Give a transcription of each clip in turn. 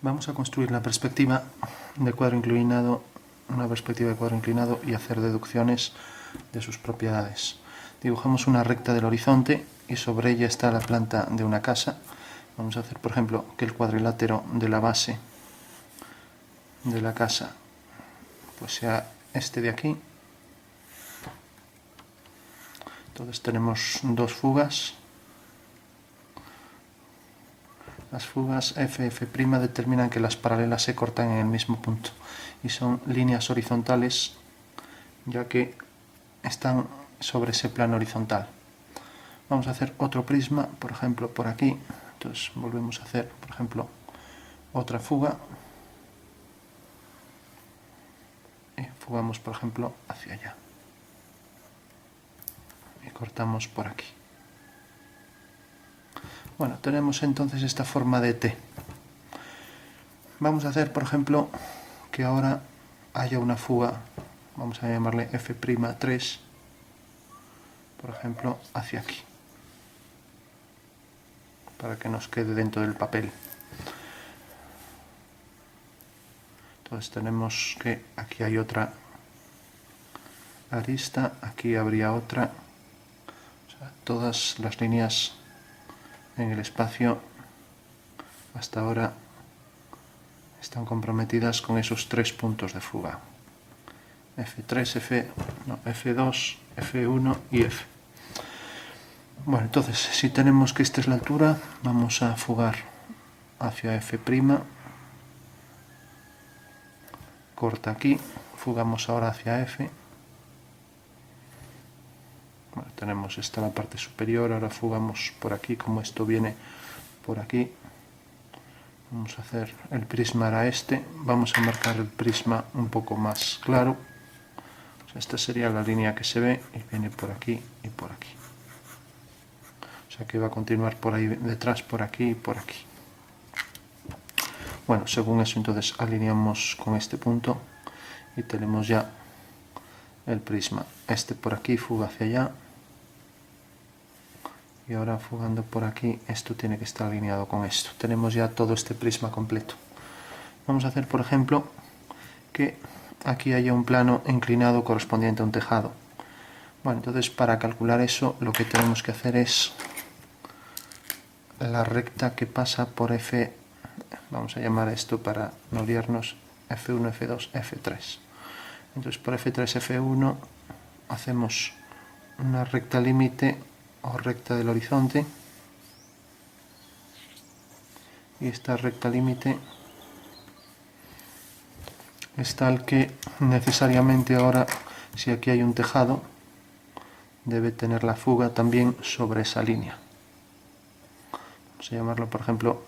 Vamos a construir la perspectiva de cuadro inclinado, una perspectiva de cuadro inclinado y hacer deducciones de sus propiedades. Dibujamos una recta del horizonte y sobre ella está la planta de una casa. Vamos a hacer, por ejemplo, que el cuadrilátero de la base de la casa pues sea este de aquí. Entonces tenemos dos fugas. Las fugas F, F' determinan que las paralelas se cortan en el mismo punto y son líneas horizontales ya que están sobre ese plano horizontal. Vamos a hacer otro prisma, por ejemplo, por aquí. Entonces volvemos a hacer, por ejemplo, otra fuga. Y fugamos, por ejemplo, hacia allá. Y cortamos por aquí. Bueno, tenemos entonces esta forma de T. Vamos a hacer, por ejemplo, que ahora haya una fuga, vamos a llamarle F'3, por ejemplo, hacia aquí, para que nos quede dentro del papel. Entonces tenemos que aquí hay otra arista, aquí habría otra, o sea, todas las líneas en el espacio hasta ahora están comprometidas con esos tres puntos de fuga. F3, F2, F1 y F. Bueno, entonces, si tenemos que esta es la altura, vamos a fugar hacia F', corta aquí, fugamos ahora hacia F. Bueno, tenemos esta la parte superior, ahora fugamos por aquí, como esto viene por aquí. Vamos a hacer, el prisma era este, vamos a marcar el prisma un poco más claro. O sea, esta sería la línea que se ve y viene por aquí y por aquí. O sea que va a continuar por ahí detrás, por aquí y por aquí. Bueno, según eso entonces alineamos con este punto y tenemos ya el prisma. Este por aquí fuga hacia allá. Y ahora fugando por aquí, esto tiene que estar alineado con esto. Tenemos ya todo este prisma completo. Vamos a hacer, por ejemplo, que aquí haya un plano inclinado correspondiente a un tejado. Bueno, entonces para calcular eso lo que tenemos que hacer es la recta que pasa por F, vamos a llamar esto para no liarnos, F1, F2, F3. Entonces por F3, F1 hacemos una recta límite o recta del horizonte y esta recta límite es tal que necesariamente ahora, si aquí hay un tejado, debe tener la fuga también sobre esa línea. Vamos a llamarlo, por ejemplo,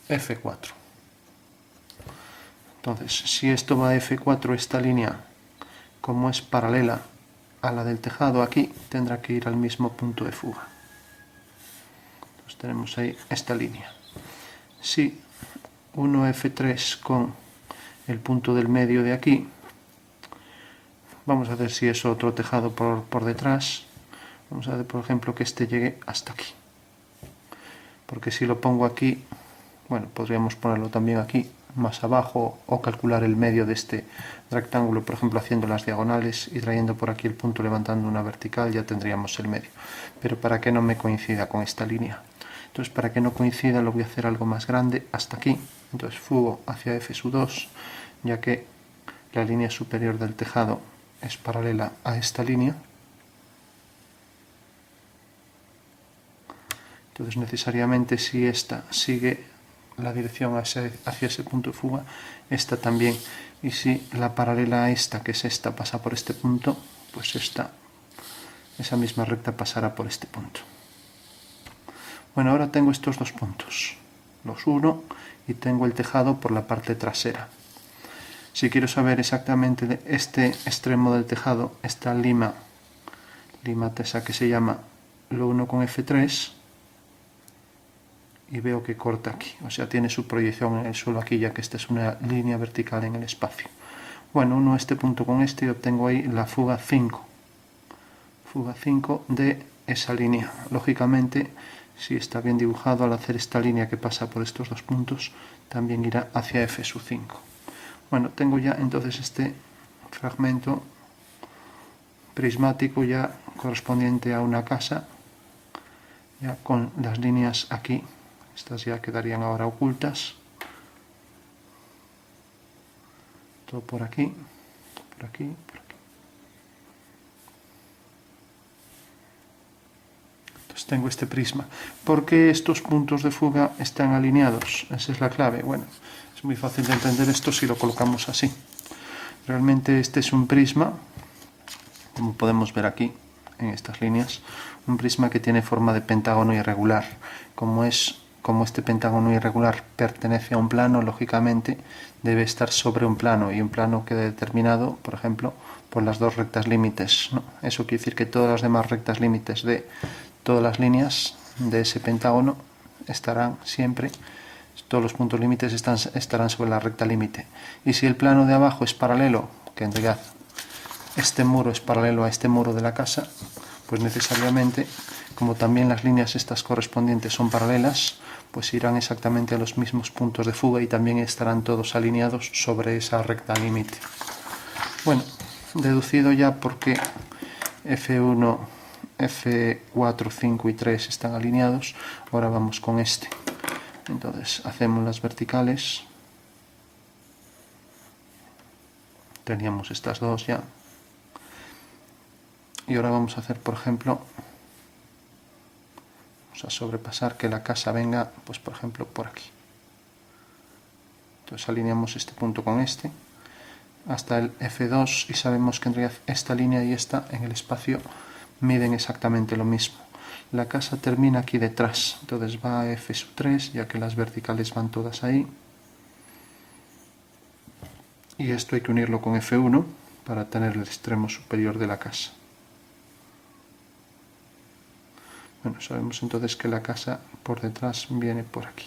F4. Entonces, si esto va a F4, esta línea, como es paralela a la del tejado aquí, tendrá que ir al mismo punto de fuga. Entonces tenemos ahí esta línea. Si uno F3 con el punto del medio de aquí, vamos a hacer si es otro tejado por detrás, vamos a hacer por ejemplo que este llegue hasta aquí. Porque si lo pongo aquí, bueno, podríamos ponerlo también aquí, más abajo, o calcular el medio de este rectángulo, por ejemplo, haciendo las diagonales y trayendo por aquí el punto, levantando una vertical, ya tendríamos el medio. Pero para que no me coincida con esta línea. Entonces, para que no coincida, lo voy a hacer algo más grande, hasta aquí. Entonces, fugo hacia F2, ya que la línea superior del tejado es paralela a esta línea. Entonces, necesariamente, si esta sigue la dirección hacia ese punto de fuga, esta también. Y si la paralela a esta, que es esta, pasa por este punto, pues esa misma recta pasará por este punto. Bueno, ahora tengo estos dos puntos, los uno, y tengo el tejado por la parte trasera. Si quiero saber exactamente este extremo del tejado, esta lima tesa que se llama lo 1 con F3, y veo que corta aquí, o sea, tiene su proyección en el suelo aquí, ya que esta es una línea vertical en el espacio. Bueno, uno este punto con este y obtengo ahí la fuga 5. Fuga 5 de esa línea. Lógicamente, si está bien dibujado, al hacer esta línea que pasa por estos dos puntos, también irá hacia F5. Bueno, tengo ya entonces este fragmento prismático ya correspondiente a una casa, ya con las líneas aquí. Estas ya quedarían ahora ocultas. Todo por aquí, por aquí, por aquí. Entonces tengo este prisma. ¿Por qué estos puntos de fuga están alineados? Esa es la clave. Bueno, es muy fácil de entender esto si lo colocamos así. Realmente este es un prisma, como podemos ver aquí en estas líneas, un prisma que tiene forma de pentágono irregular. Como este pentágono irregular pertenece a un plano, lógicamente debe estar sobre un plano, y un plano queda determinado, por ejemplo, por las dos rectas límites, ¿no? Eso quiere decir que todas las demás rectas límites de todas las líneas de ese pentágono estarán siempre, todos los puntos límites estarán sobre la recta límite. Y si el plano de abajo es paralelo, que en realidad este muro es paralelo a este muro de la casa, pues necesariamente, como también las líneas estas correspondientes son paralelas, pues irán exactamente a los mismos puntos de fuga y también estarán todos alineados sobre esa recta límite. Bueno, deducido ya por qué F1, F4, 5 y 3 están alineados, ahora vamos con este. Entonces hacemos las verticales. Teníamos estas dos ya. Y ahora vamos a hacer, por ejemplo, vamos a sobrepasar que la casa venga, pues por ejemplo, por aquí. Entonces alineamos este punto con este hasta el F2 y sabemos que en realidad esta línea y esta en el espacio miden exactamente lo mismo. La casa termina aquí detrás, entonces va a F3, ya que las verticales van todas ahí. Y esto hay que unirlo con F1 para tener el extremo superior de la casa. Bueno, sabemos entonces que la casa por detrás viene por aquí.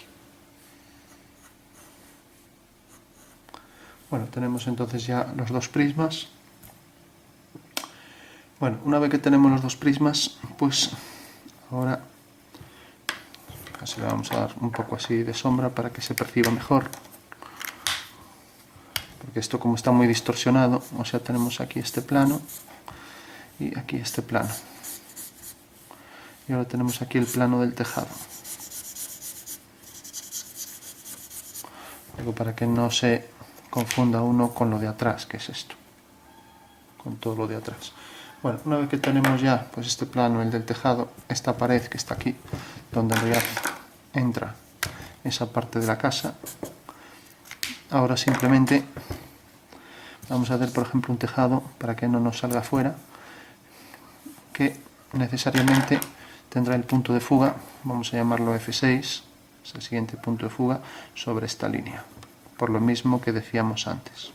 Bueno, tenemos entonces ya los dos prismas. Bueno, una vez que tenemos los dos prismas, pues ahora casi le vamos a dar un poco así de sombra para que se perciba mejor. Porque esto, como está muy distorsionado, o sea, tenemos aquí este plano y aquí este plano. Y ahora tenemos aquí el plano del tejado. Luego, para que no se confunda uno con lo de atrás, que es esto, con todo lo de atrás. Bueno, una vez que tenemos ya pues este plano, el del tejado, esta pared que está aquí, donde en realidad entra esa parte de la casa, ahora simplemente vamos a hacer, por ejemplo, un tejado para que no nos salga fuera, que necesariamente tendrá el punto de fuga, vamos a llamarlo F6, es el siguiente punto de fuga, sobre esta línea, por lo mismo que decíamos antes.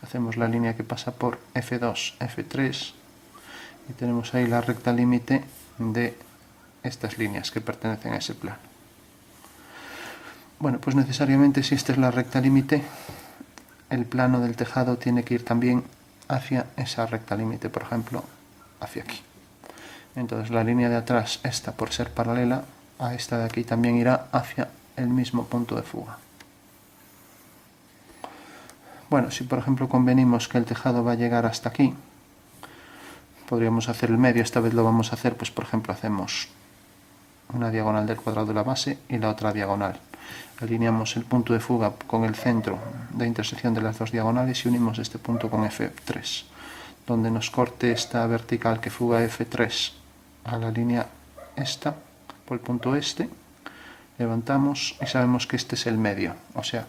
Hacemos la línea que pasa por F2, F3 y tenemos ahí la recta límite de estas líneas que pertenecen a ese plano. Bueno, pues necesariamente, si esta es la recta límite, el plano del tejado tiene que ir también hacia esa recta límite, por ejemplo, hacia aquí. Entonces la línea de atrás, esta por ser paralela a esta de aquí, también irá hacia el mismo punto de fuga. Bueno, si por ejemplo convenimos que el tejado va a llegar hasta aquí, podríamos hacer el medio. Esta vez lo vamos a hacer, pues por ejemplo hacemos una diagonal del cuadrado de la base y la otra diagonal. Alineamos el punto de fuga con el centro de intersección de las dos diagonales y unimos este punto con F3, donde nos corte esta vertical que fuga F3 a la línea esta, por el punto este, levantamos y sabemos que este es el medio. O sea,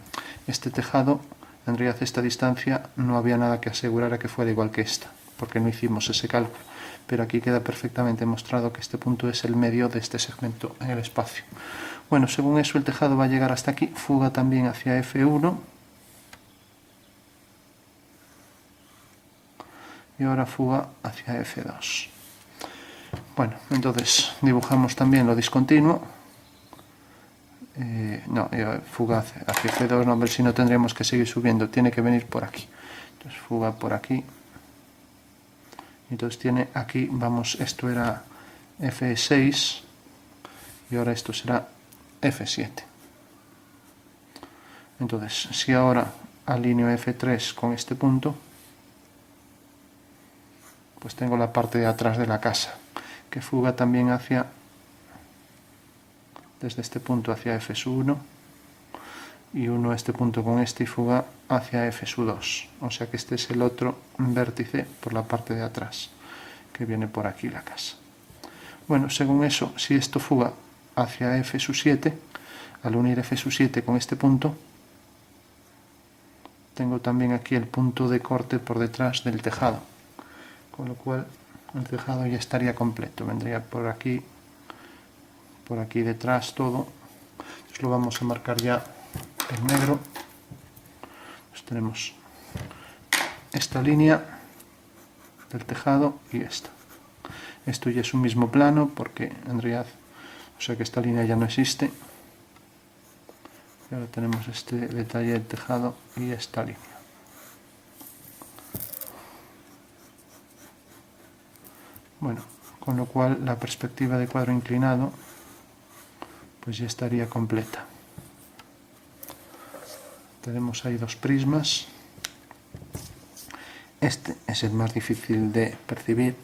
este tejado, en realidad esta distancia no había nada que asegurar a que fuera igual que esta, porque no hicimos ese cálculo, pero aquí queda perfectamente mostrado que este punto es el medio de este segmento en el espacio. Bueno, según eso el tejado va a llegar hasta aquí, fuga también hacia F1 y ahora fuga hacia F2. Bueno, entonces dibujamos también lo discontinuo. Fuga hacia F2, no, si no tendríamos que seguir subiendo, tiene que venir por aquí. Entonces fuga por aquí. Entonces tiene aquí, vamos, esto era F6, y ahora esto será F7. Entonces, si ahora alineo F3 con este punto, pues tengo la parte de atrás de la casa, que fuga también hacia, desde este punto hacia F1, y uno este punto con este y fuga hacia F2. O sea que este es el otro vértice por la parte de atrás, que viene por aquí la casa. Bueno, según eso, si esto fuga hacia F7, al unir F7 con este punto, tengo también aquí el punto de corte por detrás del tejado, con lo cual el tejado ya estaría completo. Vendría por aquí detrás todo. Entonces lo vamos a marcar ya en negro. Entonces tenemos esta línea del tejado y esta. Esto ya es un mismo plano porque en realidad, o sea que esta línea ya no existe. Y ahora tenemos este detalle del tejado y esta línea. Bueno, con lo cual la perspectiva de cuadro inclinado pues ya estaría completa. Tenemos ahí dos prismas. Este es el más difícil de percibir,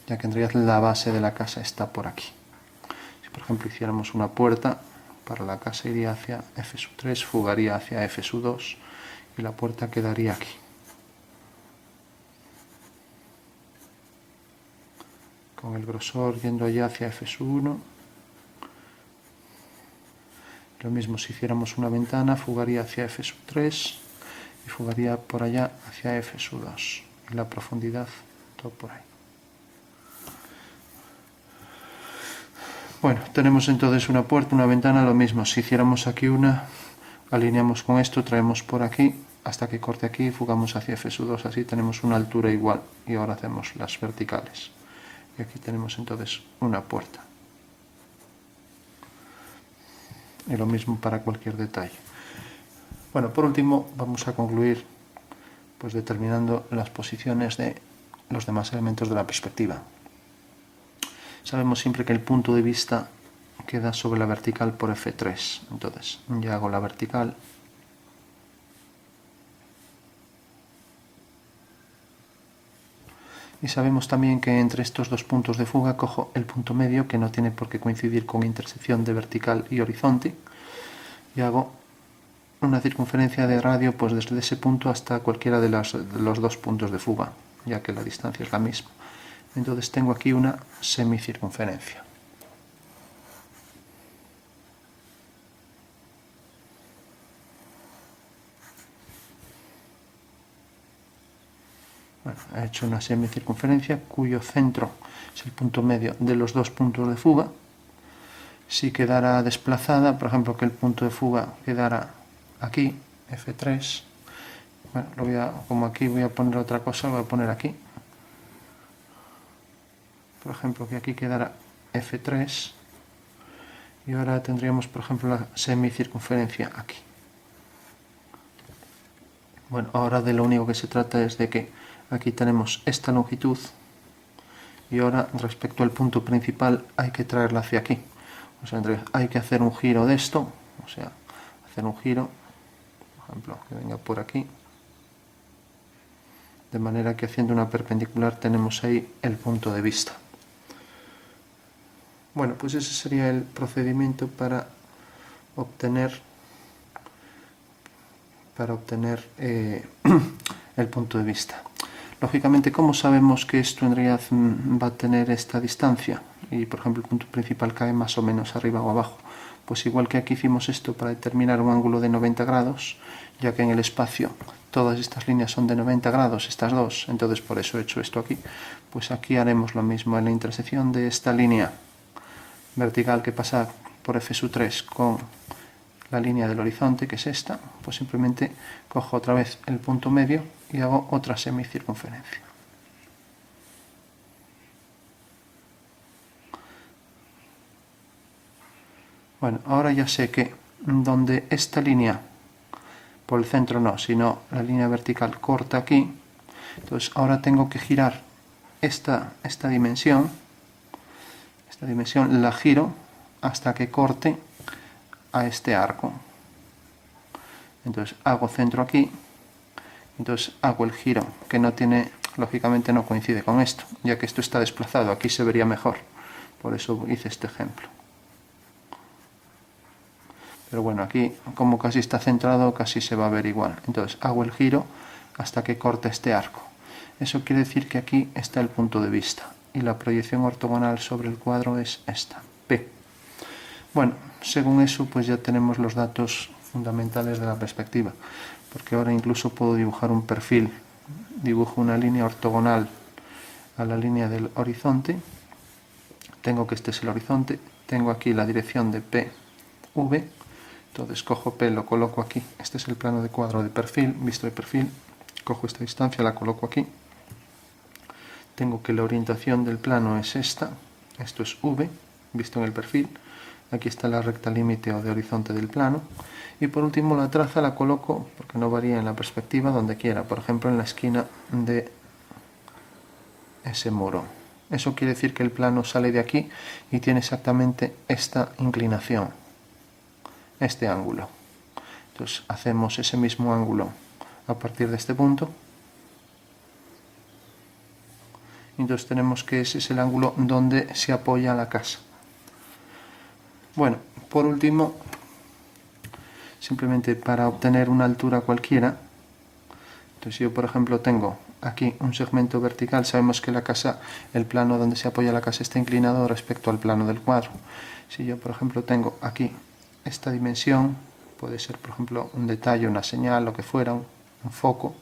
ya que en realidad la base de la casa está por aquí. Si por ejemplo hiciéramos una puerta, para la casa iría hacia F3, fugaría hacia F2 y la puerta quedaría aquí. Con el grosor yendo allá hacia F1. Lo mismo si hiciéramos una ventana, fugaría hacia F3 y fugaría por allá hacia F2. Y la profundidad, todo por ahí. Bueno, tenemos entonces una puerta, una ventana, lo mismo. Si hiciéramos aquí una, alineamos con esto, traemos por aquí, hasta que corte aquí, fugamos hacia F2, así tenemos una altura igual. Y ahora hacemos las verticales. Y aquí tenemos entonces una puerta. Y lo mismo para cualquier detalle. Bueno, por último vamos a concluir pues determinando las posiciones de los demás elementos de la perspectiva. Sabemos siempre que el punto de vista queda sobre la vertical por F3. Entonces ya hago la vertical. Y sabemos también que entre estos dos puntos de fuga cojo el punto medio, que no tiene por qué coincidir con intersección de vertical y horizonte, y hago una circunferencia de radio pues desde ese punto hasta cualquiera de los dos puntos de fuga, ya que la distancia es la misma. Entonces tengo aquí una semicircunferencia. Bueno, he hecho una semicircunferencia cuyo centro es el punto medio de los dos puntos de fuga. Si quedara desplazada, por ejemplo que el punto de fuga quedara aquí, F3, bueno, como aquí voy a poner otra cosa, lo voy a poner aquí. Por ejemplo que aquí quedara F3 y ahora tendríamos por ejemplo la semicircunferencia aquí. Bueno, ahora de lo único que se trata es de que aquí tenemos esta longitud y ahora respecto al punto principal hay que traerla hacia aquí. O sea, hay que hacer un giro de esto, o sea, hacer un giro, por ejemplo, que venga por aquí, de manera que haciendo una perpendicular tenemos ahí el punto de vista. Bueno, pues ese sería el procedimiento para obtener el punto de vista. Lógicamente, ¿cómo sabemos que esto en realidad va a tener esta distancia? Y, por ejemplo, el punto principal cae más o menos arriba o abajo. Pues igual que aquí hicimos esto para determinar un ángulo de 90 grados, ya que en el espacio todas estas líneas son de 90 grados, estas dos, entonces por eso he hecho esto aquí. Pues aquí haremos lo mismo en la intersección de esta línea vertical que pasa por F3 con la línea del horizonte, que es esta, pues simplemente cojo otra vez el punto medio y hago otra semicircunferencia. Bueno, ahora ya sé que donde esta línea, por el centro no, sino la línea vertical corta aquí, entonces ahora tengo que girar esta dimensión la giro hasta que corte a este arco. Entonces hago centro aquí, entonces hago el giro, que no tiene, lógicamente no coincide con esto, ya que esto está desplazado, aquí se vería mejor, por eso hice este ejemplo. Pero bueno, aquí como casi está centrado, casi se va a ver igual. Entonces hago el giro hasta que corte este arco. Eso quiere decir que aquí está el punto de vista, y la proyección ortogonal sobre el cuadro es esta, P. Bueno, según eso pues ya tenemos los datos fundamentales de la perspectiva, porque ahora incluso puedo dibujar un perfil. Dibujo una línea ortogonal a la línea del horizonte, tengo que este es el horizonte, tengo aquí la dirección de PV, entonces cojo P, lo coloco aquí, este es el plano de cuadro de perfil, visto de perfil, cojo esta distancia, la coloco aquí, tengo que la orientación del plano es esta, esto es V, visto en el perfil, aquí está la recta límite o de horizonte del plano, y por último la traza la coloco, porque no varía en la perspectiva, donde quiera, por ejemplo en la esquina de ese muro. Eso quiere decir que el plano sale de aquí y tiene exactamente esta inclinación, este ángulo. Entonces hacemos ese mismo ángulo a partir de este punto. Entonces tenemos que ese es el ángulo donde se apoya la casa. Bueno, por último, simplemente para obtener una altura cualquiera, entonces yo por ejemplo tengo aquí un segmento vertical, sabemos que la casa, el plano donde se apoya la casa está inclinado respecto al plano del cuadro. Si yo por ejemplo tengo aquí esta dimensión, puede ser por ejemplo un detalle, una señal, lo que fuera, un foco.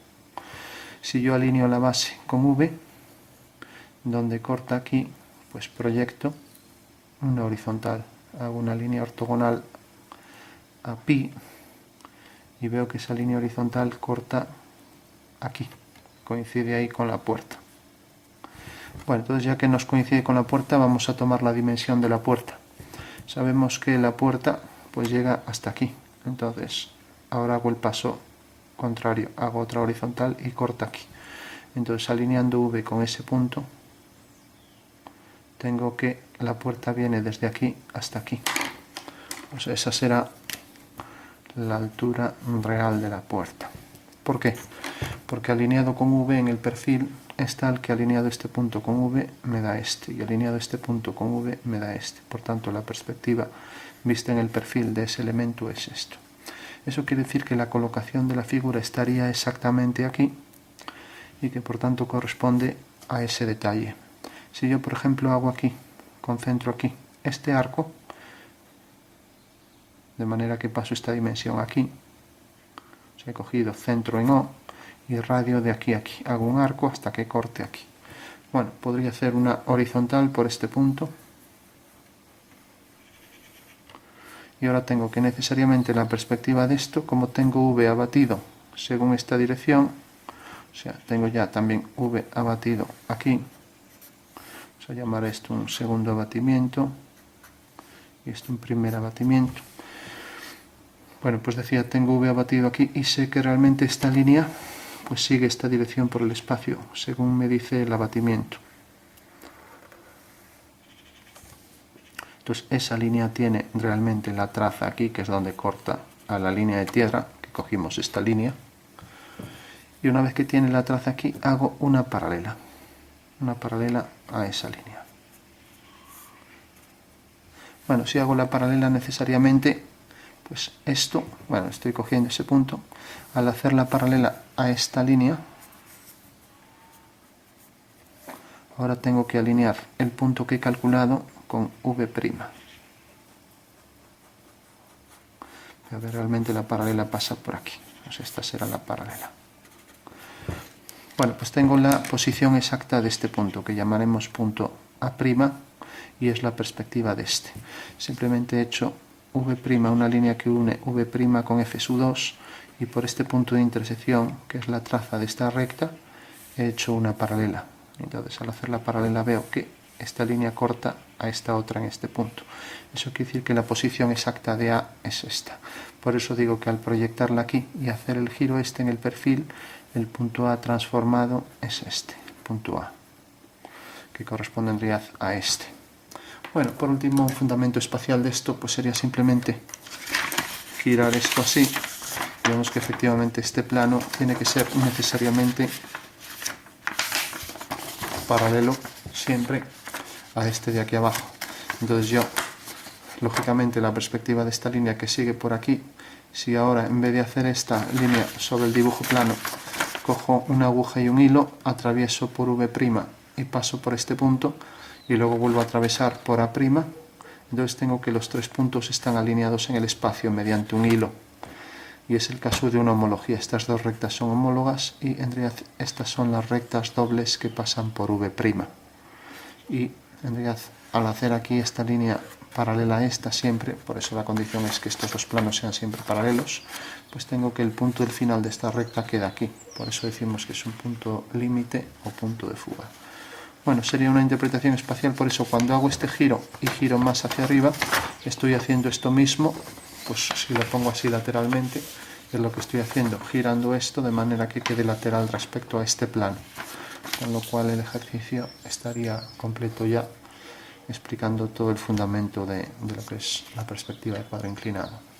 Si yo alineo la base con V, donde corta aquí, pues proyecto una horizontal, hago una línea ortogonal a pi y veo que esa línea horizontal corta aquí, coincide ahí con la puerta. Bueno, entonces ya que nos coincide con la puerta, vamos a tomar la dimensión de la puerta. Sabemos que la puerta pues llega hasta aquí, entonces ahora hago el paso contrario, hago otra horizontal y corta aquí. Entonces alineando V con ese punto, tengo que la puerta viene desde aquí hasta aquí. Pues esa será la altura real de la puerta. ¿Por qué? Porque alineado con V en el perfil es tal que alineado este punto con V me da este, y alineado este punto con V me da este. Por tanto, la perspectiva vista en el perfil de ese elemento es esto. Eso quiere decir que la colocación de la figura estaría exactamente aquí y que por tanto corresponde a ese detalle. Si yo por ejemplo hago aquí, concentro aquí este arco, de manera que paso esta dimensión aquí, he cogido centro en O y radio de aquí a aquí, hago un arco hasta que corte aquí. Bueno, podría hacer una horizontal por este punto, y ahora tengo que necesariamente la perspectiva de esto, como tengo V abatido según esta dirección, o sea, tengo ya también V abatido aquí, vamos a llamar esto un segundo abatimiento y esto un primer abatimiento. Bueno, pues decía, tengo V abatido aquí y sé que realmente esta línea pues sigue esta dirección por el espacio, según me dice el abatimiento. Entonces esa línea tiene realmente la traza aquí, que es donde corta a la línea de tierra, que cogimos esta línea. Y una vez que tiene la traza aquí, hago una paralela a esa línea. Bueno, si hago la paralela necesariamente, pues esto, bueno, estoy cogiendo ese punto, al hacer la paralela a esta línea, ahora tengo que alinear el punto que he calculado con V'. A ver, realmente la paralela pasa por aquí, pues esta será la paralela. Bueno, pues tengo la posición exacta de este punto, que llamaremos punto A', y es la perspectiva de este. Simplemente he hecho V', una línea que une V' con F sub 2, y por este punto de intersección, que es la traza de esta recta, he hecho una paralela. Entonces, al hacer la paralela veo que esta línea corta a esta otra en este punto. Eso quiere decir que la posición exacta de A es esta. Por eso digo que al proyectarla aquí y hacer el giro este en el perfil, el punto A transformado es este, el punto A, que corresponde en realidad a este. Bueno, por último, un fundamento espacial de esto pues sería simplemente girar esto así. Vemos que efectivamente este plano tiene que ser necesariamente paralelo siempre a este de aquí abajo. Entonces yo, lógicamente, la perspectiva de esta línea que sigue por aquí, si ahora en vez de hacer esta línea sobre el dibujo plano, cojo una aguja y un hilo, atravieso por V' y paso por este punto y luego vuelvo a atravesar por A', entonces tengo que los tres puntos están alineados en el espacio mediante un hilo. Y es el caso de una homología. Estas dos rectas son homólogas y en realidad estas son las rectas dobles que pasan por V'. Y en realidad al hacer aquí esta línea paralela a esta siempre, por eso la condición es que estos dos planos sean siempre paralelos, pues tengo que el punto del final de esta recta queda aquí. Por eso decimos que es un punto límite o punto de fuga. Bueno, sería una interpretación espacial, por eso cuando hago este giro y giro más hacia arriba, estoy haciendo esto mismo, pues si lo pongo así lateralmente, es lo que estoy haciendo, girando esto de manera que quede lateral respecto a este plano. Con lo cual el ejercicio estaría completo ya, explicando todo el fundamento de lo que es la perspectiva de cuadro inclinado.